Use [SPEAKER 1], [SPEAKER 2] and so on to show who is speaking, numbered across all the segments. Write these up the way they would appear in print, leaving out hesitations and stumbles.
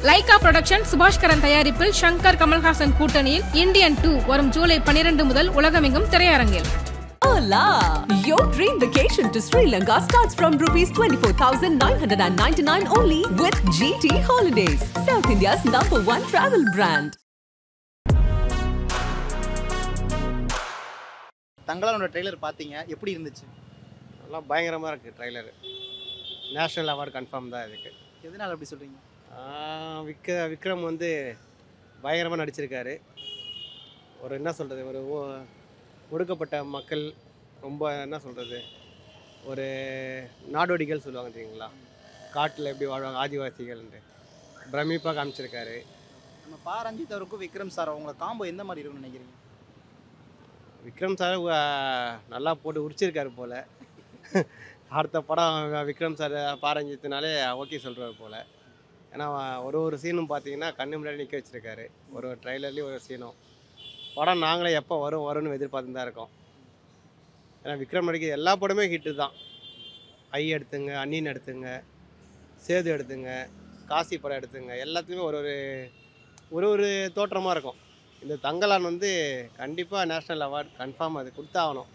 [SPEAKER 1] Lyca production Subaskaran தயாரிப்பில் ஷங்கர் கமல்ஹாசன் கூட்டணியில் Indian 2 வரும் ஜூலை 12 முதல் உலகமெங்கும் திரையரங்கில்.
[SPEAKER 2] Hola! Your dream vacation to Sri Lanka starts from rupees 24,999 only with GT Holidays, South India's #1 travel brand.
[SPEAKER 3] தங்களானோட trailer பார்த்தீங்க, எப்படி இருந்துச்சு?
[SPEAKER 4] நல்லா பயங்கரமாக இருக்குது ட்ரெய்லரு. நேஷ்னல் அவார்டு கன்ஃபார்ம் தான் இதுக்கு.
[SPEAKER 3] எதனால் அப்படி சொல்கிறீங்க?
[SPEAKER 4] விக்ரம் வந்து பயங்கரமாக நடிச்சிருக்காரு. ஒரு என்ன சொல்கிறது, ஒரு ஒடுக்கப்பட்ட மக்கள், ரொம்ப என்ன சொல்கிறது, ஒரு நாடோடிகள் சொல்லுவாங்க தெரியுங்களா, காட்டில் எப்படி வாழ்வாங்க ஆதிவாசிகள்ன்ட்டு பிரமிப்பாக காமிச்சிருக்காரு.
[SPEAKER 3] நம்ம பா ரஞ்சித் அவருக்கும் விக்ரம் சார் அவங்கள காம்போ எந்த மாதிரி இருக்குன்னு நினைக்கிறீங்க?
[SPEAKER 4] விக்ரம் சார் நல்லா போட்டு உரிச்சிருக்காரு போல். அடுத்த படம் விக்ரம் சார் பாரஞ்சித்தினாலே ஓகே சொல்கிறார் போல். ஏன்னா ஒரு சீனும் பார்த்தீங்கன்னா கண்ணு முன்னாடி நிற்க வச்சுருக்காரு. ஒரு ட்ரைலர்லேயும் ஒரு சீனும். படம் நாங்களே எப்போ வரும்னு எதிர்பார்த்து தான் இருக்கோம். ஏன்னா விக்ரம் நடிக்க எல்லா படமே ஹிட்டு தான். ஐ எடுத்துங்க, அண்ணின் எடுத்துங்க, சேது எடுத்துங்க, காசி படம் எடுத்துங்க, எல்லாத்துலேயுமே ஒரு தோற்றமாக இருக்கும். இந்த தங்கலான் வந்து கண்டிப்பாக நேஷ்னல் அவார்டு கன்ஃபார்ம் அது கொடுத்தாகணும்.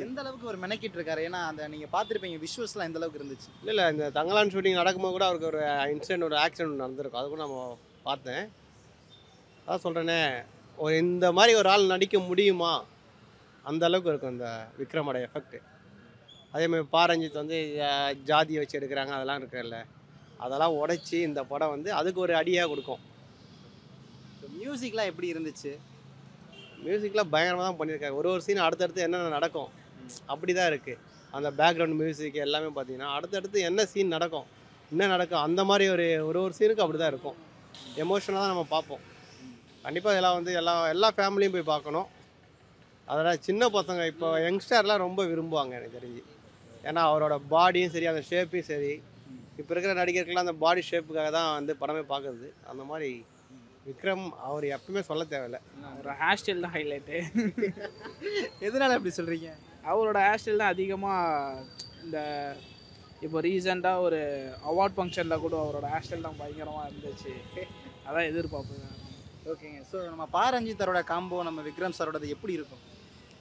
[SPEAKER 3] எந்த அளவுக்கு ஒரு மெனக்கிட்டு இருக்காரு? ஏன்னா அந்த நீங்கள் பார்த்துருப்பீங்க விஷுவல்ஸ்லாம் எந்த அளவுக்கு இருந்துச்சு?
[SPEAKER 4] இல்லை இந்த தங்கலான் ஷூட்டிங் நடக்கும்போது கூட அவருக்கு ஒரு இன்சிடென்ட், ஒரு ஆக்சிடென்ட் நடந்திருக்கும். அது கூட நம்ம பார்த்தேன். அதான் சொல்கிறேனே, ஒரு இந்த மாதிரி ஒரு ஆள் நடிக்க முடியுமா, அந்த அளவுக்கு இருக்கும் இந்த விக்ரமோட எஃபெக்ட். அதேமாதிரி பாரஞ்சித் வந்து ஜாதியை வச்சு எடுக்கிறாங்க, அதெல்லாம் இருக்குல்ல, அதெல்லாம் உடைச்சி இந்த படம் வந்து அதுக்கு ஒரு அடியாக கொடுக்கும்.
[SPEAKER 3] மியூசிக்லாம் எப்படி இருந்துச்சு?
[SPEAKER 4] மியூசிக்லாம் பயங்கரமாக தான் பண்ணியிருக்காங்க. ஒரு சீன் அடுத்தடுத்து என்னென்ன நடக்கும் அப்படி தான் இருக்குது. அந்த பேக்ரவுண்ட் மியூசிக் எல்லாமே பார்த்தீங்கன்னா அடுத்தடுத்து என்ன சீன் நடக்கும், என்ன நடக்கும், அந்த மாதிரி ஒரு சீனுக்கு அப்படி தான் இருக்கும். எமோஷனாக தான் நம்ம பார்ப்போம். கண்டிப்பாக இதெல்லாம் வந்து எல்லா ஃபேமிலியும் போய் பார்க்கணும். அதெல்லாம் சின்ன பசங்க இப்போ யங்ஸ்டர்லாம் ரொம்ப விரும்புவாங்க எனக்கு தெரிஞ்சு. ஏன்னா அவரோட பாடியும் சரி, அந்த ஷேப்பையும் சரி, இப்போ இருக்கிற நடிகர்கள்லாம் அந்த பாடி ஷேப்புக்காக தான் வந்து படமே பார்க்குறது. அந்த மாதிரி விக்ரம் அவர் எப்பவுமே சொல்ல தேவையில்லை.
[SPEAKER 5] அவரோட ஹேர் ஸ்டைல் தான் ஹைலைட்டு.
[SPEAKER 3] எதனால் அப்படி சொல்கிறீங்க?
[SPEAKER 5] அவரோட ஹேர் ஸ்டைல் தான் அதிகமாக இந்த இப்போ ரீசெண்டாக ஒரு அவார்ட் ஃபங்க்ஷனில் கூட அவரோட ஹேர் ஸ்டைல் தான் பயங்கரமாக இருந்துச்சு. அதான் எதிர்பார்ப்பேன்.
[SPEAKER 3] ஓகேங்க. ஸோ நம்ம பா ரஞ்சித் சாரோட காம்போ நம்ம விக்ரம் சாரோடது எப்படி இருக்கும்?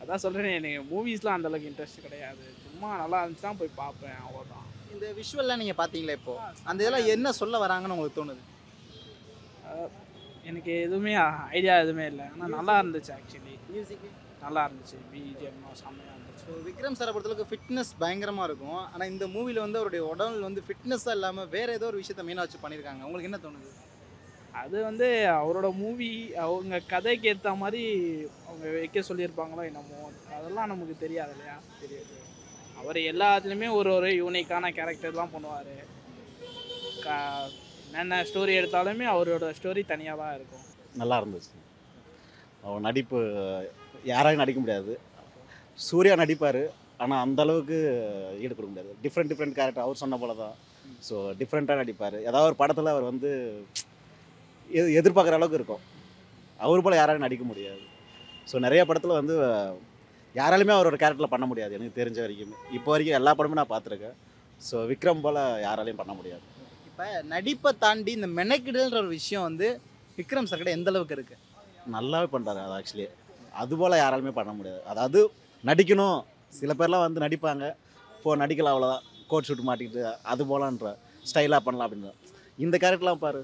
[SPEAKER 5] அதான் சொல்கிறேன், எனக்கு மூவிஸ்லாம் அந்தளவுக்கு இன்ட்ரெஸ்ட் கிடையாது. சும்மா நல்லா இருந்துச்சு தான் போய் பார்ப்பேன், அவ்வளோதான்.
[SPEAKER 3] இந்த விஷுவல்லாம் நீங்கள் பார்த்தீங்களா? இப்போது அந்த இதெல்லாம் என்ன சொல்ல வராங்கன்னு உங்களுக்கு தோணுது?
[SPEAKER 5] எனக்கு எதுவுமே ஐடியா எதுவுமே இல்லை. ஆனால் நல்லா இருந்துச்சு. ஆக்சுவலி
[SPEAKER 3] மியூசிக்கு
[SPEAKER 5] நல்லா இருந்துச்சு. பிஜிஎம்லாம் செம்மையாக இருந்துச்சு.
[SPEAKER 3] ஸோ விக்ரம் சாரை பொறுத்தளவுக்கு ஃபிட்னஸ் பயங்கரமாக இருக்கும். ஆனால் இந்த மூவியில் வந்து அவருடைய உடல் வந்து ஃபிட்னஸாக இல்லாமல் வேறு ஏதோ ஒரு விஷயத்தை மெயினாக வச்சு பண்ணியிருக்காங்க. உங்களுக்கு என்ன தோணுது?
[SPEAKER 5] அது வந்து அவரோட மூவி, அவங்க கதைக்கு ஏற்ற மாதிரி அவங்க வைக்க சொல்லியிருப்பாங்களோ என்னமோ, அதெல்லாம் நமக்கு தெரியாது இல்லையா? தெரியாது. அவர் எல்லாத்துலேயுமே ஒரு யூனிக்கான கேரக்டர் தான் பண்ணுவார். என்னென்ன ஸ்டோரி எடுத்தாலுமே அவரோட ஸ்டோரி தனியாக தான் இருக்கும்.
[SPEAKER 6] நல்லா இருந்துச்சு. அவர் நடிப்பு யாராலையும் நடிக்க முடியாது. சூர்யா நடிப்பார், ஆனால் அந்தளவுக்கு ஈடு கொடுக்க முடியாது. டிஃப்ரெண்ட் கேரக்டர் அவர் சொன்ன போல தான். ஸோ டிஃப்ரெண்ட்டாக நடிப்பார். ஏதாவது ஒரு படத்தில் அவர் வந்து எதிர்பார்க்குற அளவுக்கு இருக்கும். அவர் போல் யாராலையும் நடிக்க முடியாது. ஸோ நிறைய படத்தில் வந்து யாராலுமே அவரோட கேரக்டரில் பண்ண முடியாது எனக்கு தெரிஞ்ச வரைக்குமே. இப்போ வரைக்கும் எல்லா படமும் நான் பார்த்துருக்கேன். ஸோ விக்ரம் போல் யாராலையும் பண்ண முடியாது.
[SPEAKER 3] இப்போ நடிப்பை தாண்டி இந்த மெனக்கிடல்ன்ற ஒரு விஷயம் வந்து விக்ரம் சார்கிட்ட எந்த அளவுக்கு இருக்குது?
[SPEAKER 6] நல்லாவே பண்ணுறாரு. அது ஆக்சுவலி அதுபோல் யாராலுமே பண்ண முடியாது. அதாவது நடிக்கணும், சில பேர்லாம் வந்து நடிப்பாங்க, இப்போது நடிக்கலாம் அவ்வளோதான், கோட் ஷூட் மாட்டிக்கிட்டு அது போலான்ற ஸ்டைலாக பண்ணலாம் அப்படின்னு. இந்த கேரக்டர்லாம் பாரு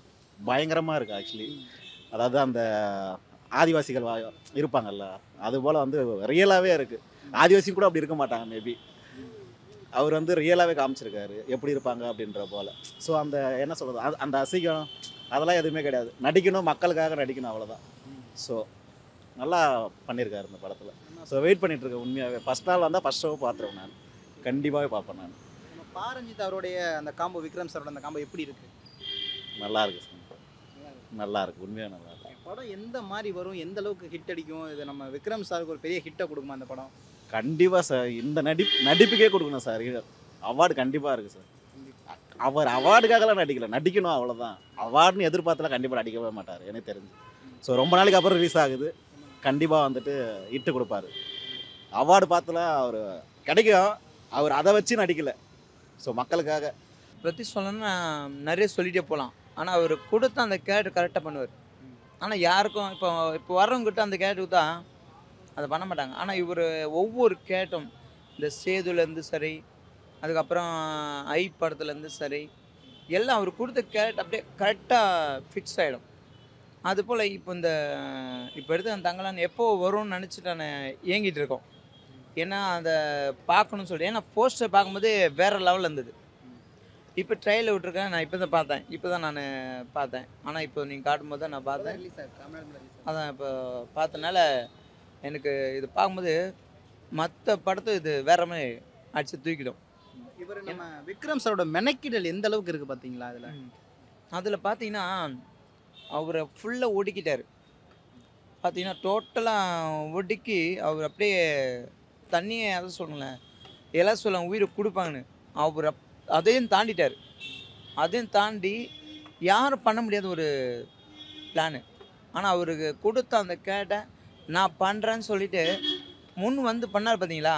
[SPEAKER 6] பயங்கரமாக இருக்குது ஆக்சுவலி. அதாவது அந்த ஆதிவாசிகள் இருப்பாங்கல்ல, அதுபோல் வந்து ரியலாகவே இருக்குது. ஆதிவாசி கூட அப்படி இருக்க மாட்டாங்க மேபி. அவர் வந்து ரியலாகவே காமிச்சிருக்காரு எப்படி இருப்பாங்க அப்படின்ற போல். ஸோ அந்த என்ன சொல்கிறது, அந்த அசிங்கம் அதெல்லாம் எதுவுமே கிடையாது. நடிக்கணும், மக்களுக்காக நடிக்கணும், அவ்வளோதான். ஸோ நல்லா பண்ணியிருக்காரு இந்த படத்தில். ஸோ வெயிட் பண்ணிகிட்ருக்கேன் உண்மையாகவே. ஃபஸ்ட் நாள் வந்தால் ஃபஸ்ட் ஷோ பார்த்துருவேன். நான் கண்டிப்பாகவே பார்ப்பேன். நான்
[SPEAKER 3] நம்ம பா ரஞ்சித் அவருடைய அந்த காம்போ, விக்ரம் சாரோட அந்த காம்போ எப்படி இருக்குது?
[SPEAKER 6] நல்லா இருக்குது சார், நல்லா இருக்குது, உண்மையாக நல்லா இருக்குது.
[SPEAKER 3] படம் எந்த மாதிரி வரும், எந்த அளவுக்கு ஹிட் அடிக்கும்? இது நம்ம விக்ரம் சாருக்கு ஒரு பெரிய ஹிட்டை கொடுக்குமா அந்த படம்?
[SPEAKER 6] கண்டிப்பாக சார். இந்த நடிப்புக்கே கொடுக்கணும் சார். அவார்டு கண்டிப்பாக இருக்குது சார். அவர் அவார்டுக்காகலாம் நடிக்கணும், அவ்வளோதான். அவார்டுன்னு எதிர்பார்த்தலாம் கண்டிப்பாக நடிக்கவே மாட்டார் எனக்கு தெரிஞ்சு. ஸோ ரொம்ப நாளைக்கு அப்புறம் ரிலீஸ் ஆகுது, கண்டிப்பாக வந்துட்டு இட்டு கொடுப்பாரு. அவார்டு பார்த்துலாம் அவர் கிடைக்கும், அவர் அதை வச்சு நடிக்கலை. ஸோ மக்களுக்காக
[SPEAKER 7] பற்றி சொல்லணும்னா நிறைய சொல்லிகிட்டே போகலாம். ஆனால் அவர் கொடுத்த அந்த கேரக்டர் கரெக்டாக பண்ணுவார். ஆனால் யாருக்கும் இப்போ வர்றவங்ககிட்ட அந்த கேரக்டர் தான் அதை பண்ண மாட்டாங்க. ஆனால் இவர் ஒவ்வொரு கேரக்டரும் இந்த சேதுலேருந்து சரி, அதுக்கப்புறம் ஐ படத்துலேருந்து சரி, எல்லாம் அவர் கொடுத்த கேரக்டர் அப்படியே கரெக்டாக ஃபிக்ஸ் ஆகிடும். அதுபோல் இப்போ எடுத்து அந்த தங்கலான் எப்போ வரும்னு நினச்சிட்டு நான் ஏங்கிட்டு இருக்கோம். ஏன்னா அதை பார்க்கணும்னு சொல்லிட்டு, ஏன்னா போஸ்டர் பார்க்கும்போது வேறு லெவலில் இருந்தது. இப்போ ட்ரையலில் விட்டுருக்கேன், நான் இப்போ தான் நான் பார்த்தேன். ஆனால் இப்போ நீங்கள் காட்டும்போது தான் நான் பார்த்தேன். அதான் இப்போ பார்த்தனால எனக்கு இது பார்க்கும்போது மற்ற படத்தை இது வேற மாதிரி அடித்து தூக்கிடும்.
[SPEAKER 3] இவர் நம்ம விக்ரம் சாரோட மெனக்கிடல் எந்த அளவுக்கு இருக்குது பார்த்தீங்களா?
[SPEAKER 7] அதில் பார்த்தீங்கன்னா அவரை ஃபுல்லாக ஒடுக்கிட்டார். பார்த்தீங்கன்னா டோட்டலாக ஒடுக்கி அவர் அப்படியே தண்ணியை அதை சொல்லுங்களேன், எல்லாம் சொல்லுவாங்க உயிரை கொடுப்பாங்கன்னு, அவர் அதையும் தாண்டிட்டார். அதையும் தாண்டி யாரும் பண்ண முடியாத ஒரு பிளானு. ஆனால் அவருக்கு கொடுத்த அந்த கேட்டை நான் பண்ணுறேன்னு சொல்லிட்டு முன் வந்து பண்ணார் பார்த்தீங்களா.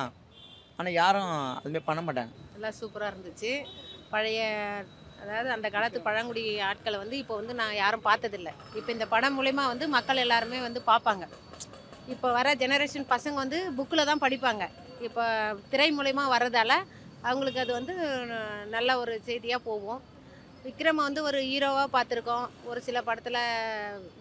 [SPEAKER 7] ஆனால் யாரும் அதுமாதிரி பண்ண மாட்டாங்க.
[SPEAKER 8] எல்லாம் சூப்பராக இருந்துச்சு. பழைய அதாவது அந்த காலத்து பழங்குடி ஆட்களை வந்து இப்போ வந்து நான் யாரும் பார்த்ததில்ல. இப்போ இந்த படம் மூலயமா வந்து மக்கள் எல்லாருமே வந்து பார்ப்பாங்க. இப்போ வர ஜெனரேஷன் பசங்க வந்து புக்கில் தான் படிப்பாங்க. இப்போ திரை மூலயமா வர்றதால அவங்களுக்கு அது வந்து நல்ல ஒரு செய்தியாக போகும். விக்ரமை வந்து ஒரு ஹீரோவாக பார்த்துருக்கோம். ஒரு சில படத்தில்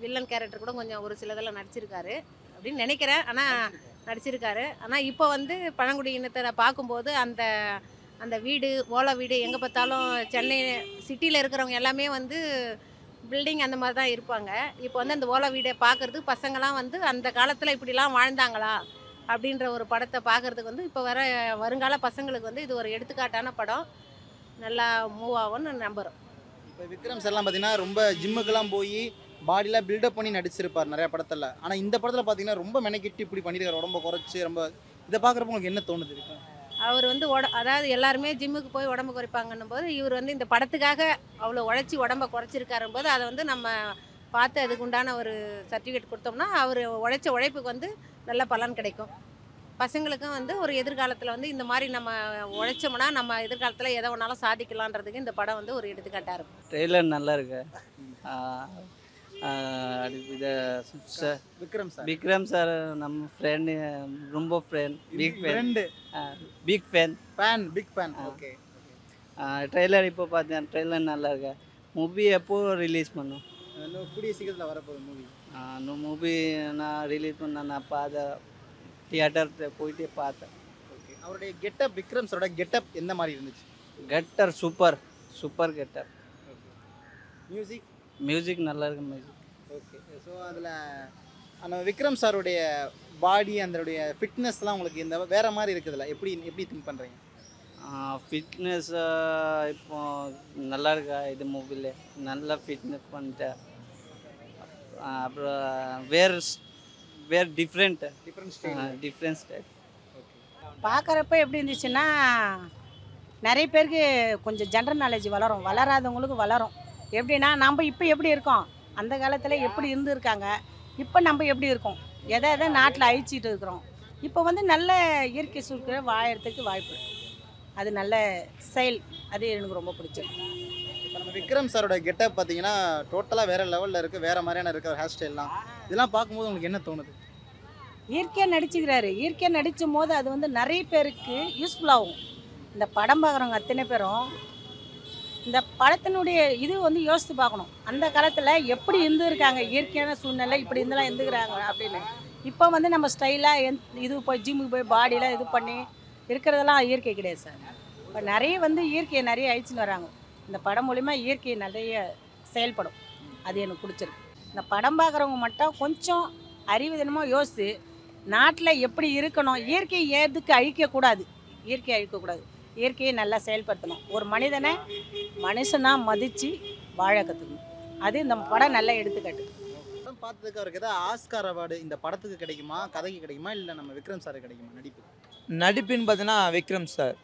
[SPEAKER 8] வில்லன் கேரக்டர் கூட கொஞ்சம் ஒரு சிலதெல்லாம் நடிச்சிருக்காரு அப்படின்னு நினைக்கிறேன். ஆனால் நடிச்சிருக்காரு. ஆனால் இப்போ வந்து பழங்குடி இனத்தை பார்க்கும்போது அந்த வீடு, ஓலை வீடு, எங்கே பார்த்தாலும் சென்னை சிட்டியில் இருக்கிறவங்க எல்லாமே வந்து பில்டிங் அந்த மாதிரி தான் இருப்பாங்க. இப்போ வந்து அந்த ஓலை வீடை பார்க்குறதுக்கு பசங்களாம் வந்து அந்த காலத்தில் இப்படிலாம் வாழ்ந்தாங்களா அப்படின்ற ஒரு படத்தை பார்க்குறதுக்கு வந்து இப்போ வருங்கால பசங்களுக்கு வந்து இது ஒரு எடுத்துக்காட்டான படம். நல்லா மூவ் ஆகும்னு நம்புகிறோம்.
[SPEAKER 3] இப்போ விக்ரம் சார்லாம் பார்த்தீங்கன்னா ரொம்ப ஜிம்முக்கெல்லாம் போய் பாடிலாம் பில்டப் பண்ணி நடிச்சிருப்பார் நிறையா படத்தில். ஆனால் இந்த படத்தில் பார்த்தீங்கன்னா ரொம்ப மெனக்கிட்டு இப்படி பண்ணியிருக்காரு, உடம்ப குறைச்சி. ரொம்ப இதை பார்க்குறப்ப உங்களுக்கு என்ன தோணுது இருக்கு?
[SPEAKER 8] அவர் வந்து அதாவது எல்லாருமே ஜிம்முக்கு போய் உடம்பு குறைப்பாங்கன்னும் போது இவர் வந்து இந்த படத்துக்காக அவ்வளோ உழைச்சி உடம்பை குறைச்சிருக்காரும் போது அதை வந்து நம்ம பார்த்து அதுக்கு உண்டான ஒரு சர்டிஃபிகேட் கொடுத்தோம்னா அவர் உழைச்ச உழைப்புக்கு வந்து நல்ல பலன் கிடைக்கும். பசங்களுக்கும் வந்து ஒரு எதிர்காலத்தில் வந்து இந்த மாதிரி நம்ம உழைச்சோம்னா நம்ம எதிர்காலத்தில் எதை வேணாலும் சாதிக்கலான்றதுக்கு இந்த படம் வந்து ஒரு எடுத்துக்காட்டாக இருக்கும்.
[SPEAKER 9] ட்ரெய்லர் நல்லா இருக்கு. இது விக்ரம் சார் நம்ம ஃப்ரெண்டு, ரொம்ப friend, big fan.
[SPEAKER 3] Okay.
[SPEAKER 9] Trailer இப்போ பார்த்தேன், ட்ரெய்லர் நல்லா இருக்கு. மூவி எப்போ ரிலீஸ் பண்ணும்?
[SPEAKER 3] கூடிய சீக்கிரத்தில் வரப்போகுது மூவி.
[SPEAKER 9] அந்த மூவி நான் ரிலீஸ் பண்ணேன், நான் பார்த்தேன், தியேட்டர் போயிட்டே பார்த்தேன்.
[SPEAKER 3] ஓகே. அவருடைய கெட்டப், விக்ரம் சாரோட கெட்டப் எந்த மாதிரி இருந்துச்சு?
[SPEAKER 9] Getter super getter. மியூசிக் நல்லா இருக்கு. Music
[SPEAKER 3] okay. ஸோ அதில் அந்த விக்ரம் சாருடைய பாடி, அதனுடைய ஃபிட்னஸ்லாம் உங்களுக்கு இந்த வேறு மாதிரி இருக்குதுல்ல, எப்படி திங்க் பண்ணுறீங்க?
[SPEAKER 9] ஃபிட்னஸ் இப்போ நல்லா இருக்கா? இது மூவியில் நல்லா ஃபிட்னஸ் பண்ணிட்டேன். அப்புறம் வேறு டிஃப்ரெண்ட் ஸ்டைல்.
[SPEAKER 10] பார்க்குறப்ப எப்படி இருந்துச்சுன்னா, நிறைய பேருக்கு கொஞ்சம் ஜென்ரல் நாலேஜ் வளராதவங்களுக்கு வளரும். எப்படின்னா நம்ம இப்போ எப்படி இருக்கோம், அந்த காலத்தில் எப்படி இருந்திருக்காங்க, இப்போ நம்ம எப்படி இருக்கோம், எதை நாட்டில் அழிச்சிட்டு இருக்கிறோம். இப்போ வந்து நல்ல இயற்கை சூழ்நிலை வாழறதுக்கு வாய்ப்பு, அது நல்ல செயல். அது எனக்கு ரொம்ப பிடிச்சிருக்கு.
[SPEAKER 3] இப்போ நம்ம விக்ரம் சாரோட கெட்டப் பார்த்தீங்கன்னா டோட்டலாக வேறு லெவலில் இருக்குது, வேறு மாதிரியான இருக்கிற ஹேர் ஸ்டைல்லாம். இதெல்லாம் பார்க்கும்போது உங்களுக்கு என்ன தோணுது?
[SPEAKER 10] இயற்கையாக நடிச்சுக்கிறாரு. இயற்கையாக நடிச்சும் போது அது வந்து நிறைய பேருக்கு யூஸ்ஃபுல்லாகும். இந்த படம் பார்க்குறவங்க அத்தனை பேரும் இந்த படத்தினுடைய இது வந்து யோசித்து பார்க்கணும். அந்த காலத்தில் எப்படி இருந்துருக்காங்க, இயற்கையான சூழ்நிலை இப்படி இருந்தெல்லாம் இருந்துக்கிறாங்க அப்படின்னு. இப்போ வந்து நம்ம ஸ்டைலாக இது போய் ஜிம்முக்கு போய் பாடியெலாம் இது பண்ணி இருக்கிறதெல்லாம் இயற்கை கிடையாது சார். இப்போ நிறைய வந்து இயற்கையை நிறைய அழிச்சுன்னு வராங்க. இந்த படம் மூலிமா இயற்கை நிறைய செயல்படும். அது எனக்கு பிடிச்சிருக்கு. இந்த படம் பார்க்குறவங்க மட்டும் கொஞ்சம் அறிவுதினமாக யோசித்து நாட்டில் எப்படி இருக்கணும், இயற்கை எதுக்கு அழிக்கக்கூடாது, இயற்கையை நல்லா செயல்படுத்தணும். ஒரு மனிதனை மனுஷனாக மதித்து வாழ கற்றுக்கணும். அது இந்த படம் நல்லா எடுத்துக்காட்டு.
[SPEAKER 3] படம் பார்த்ததுக்கு அவருக்கு ஏதாவது ஆஸ்கார் அவார்டு இந்த படத்துக்கு கிடைக்குமா, கதைக்கு கிடைக்குமா, இல்லை நம்ம விக்ரம் சாருக்கு கிடைக்குமா?
[SPEAKER 7] நடிப்புன்னு பார்த்தீங்கன்னா விக்ரம் சார்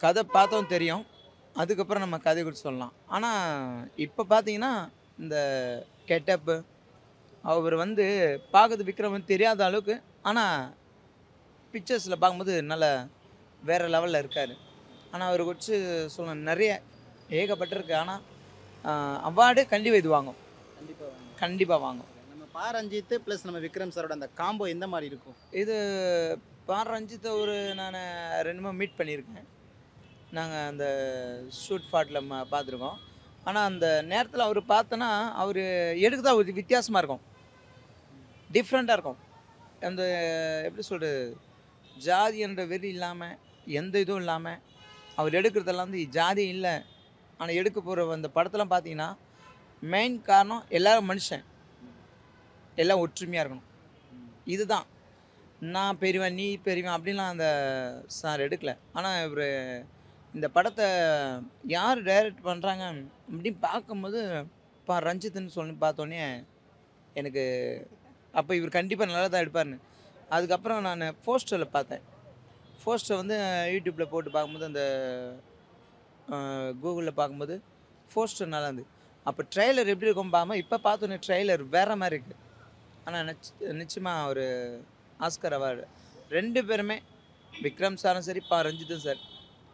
[SPEAKER 7] கதை பார்த்தோம் தெரியும், அதுக்கப்புறம் நம்ம கதை குறித்து சொல்லலாம். ஆனால் இப்போ பார்த்தீங்கன்னா இந்த கெட்டப்பு அவர் வந்து பார்க்குறது விக்ரம் தெரியாத அளவுக்கு, ஆனால் பிக்சர்ஸில் பார்க்கும்போது நல்ல வேறு லெவலில் இருக்கார். ஆனால் அவருக்கு வச்சு சொல்ல நிறைய ஏகப்பட்டிருக்கு. ஆனால் அவார்டு கண்டிப்பாக இது வாங்கும்,
[SPEAKER 3] கண்டிப்பாக
[SPEAKER 7] கண்டிப்பாக வாங்கும்.
[SPEAKER 3] நம்ம பா ரஞ்சித் ப்ளஸ் நம்ம விக்ரம் சாரோட அந்த காம்போ எந்த மாதிரி இருக்கும்?
[SPEAKER 7] இது ரஞ்சித்தை நான் 2 மீட் பண்ணியிருக்கேன். நாங்கள் அந்த ஷூட் ஸ்பாட்டில் பார்த்துருக்கோம். ஆனால் அந்த நேரத்தில் அவர் பார்த்தோன்னா அவர் எடுக்குதா ஒரு வித்தியாசமாக இருக்கும், டிஃப்ரெண்ட்டாக இருக்கும். அந்த எப்படி சொல்கிறது, ஜாதி என்ற வெறி இல்லாமல் எந்த இதுவும் இல்லாமல் அவர் எடுக்கிறதெல்லாம் வந்து ஜாதி இல்லை. ஆனால் எடுக்க போகிற அந்த படத்தெல்லாம் பார்த்தீங்கன்னா மெயின் காரணம் எல்லோரும் மனுஷன், எல்லாம் ஒற்றுமையாக இருக்கணும். இதுதான், நான் பெரியவன் நீ பெரியவன் அப்படின்லாம் அந்த சார் எடுக்கலை. ஆனால் இவர் இந்த படத்தை யார் டைரக்ட் பண்ணுறாங்க அப்படின்னு பார்க்கும்போது ரஞ்சித்துன்னு சொல்லி பார்த்தோன்னே எனக்கு அப்போ இவர் கண்டிப்பாக நல்லா தான் எடுப்பார்னு. அதுக்கப்புறம் நான் போஸ்டரில் பார்த்தேன். போஸ்டர் வந்து யூடியூப்பில் போட்டு பார்க்கும்போது அந்த கூகுளில் பார்க்கும்போது போஸ்டர் நல்லா இருந்து. அப்போ ட்ரெய்லர் எப்படி இருக்கும் பார்க்காம இப்போ பார்த்தோன்னே ட்ரெய்லர் வேறு மாதிரி இருக்குது. ஆனால் நிச்சயமாக ஒரு ஆஸ்கர் அவார்டு 2 பேருமே, விக்ரம் சாரும் சரி ரஞ்சித்தும் சார்,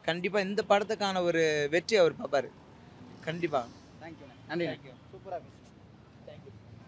[SPEAKER 7] கண்டிப்பாக இந்த படத்துக்கான ஒரு வெற்றி அவர் பார்ப்பார் கண்டிப்பாக.
[SPEAKER 3] தேங்க்யூ, நன்றி. சூப்பராக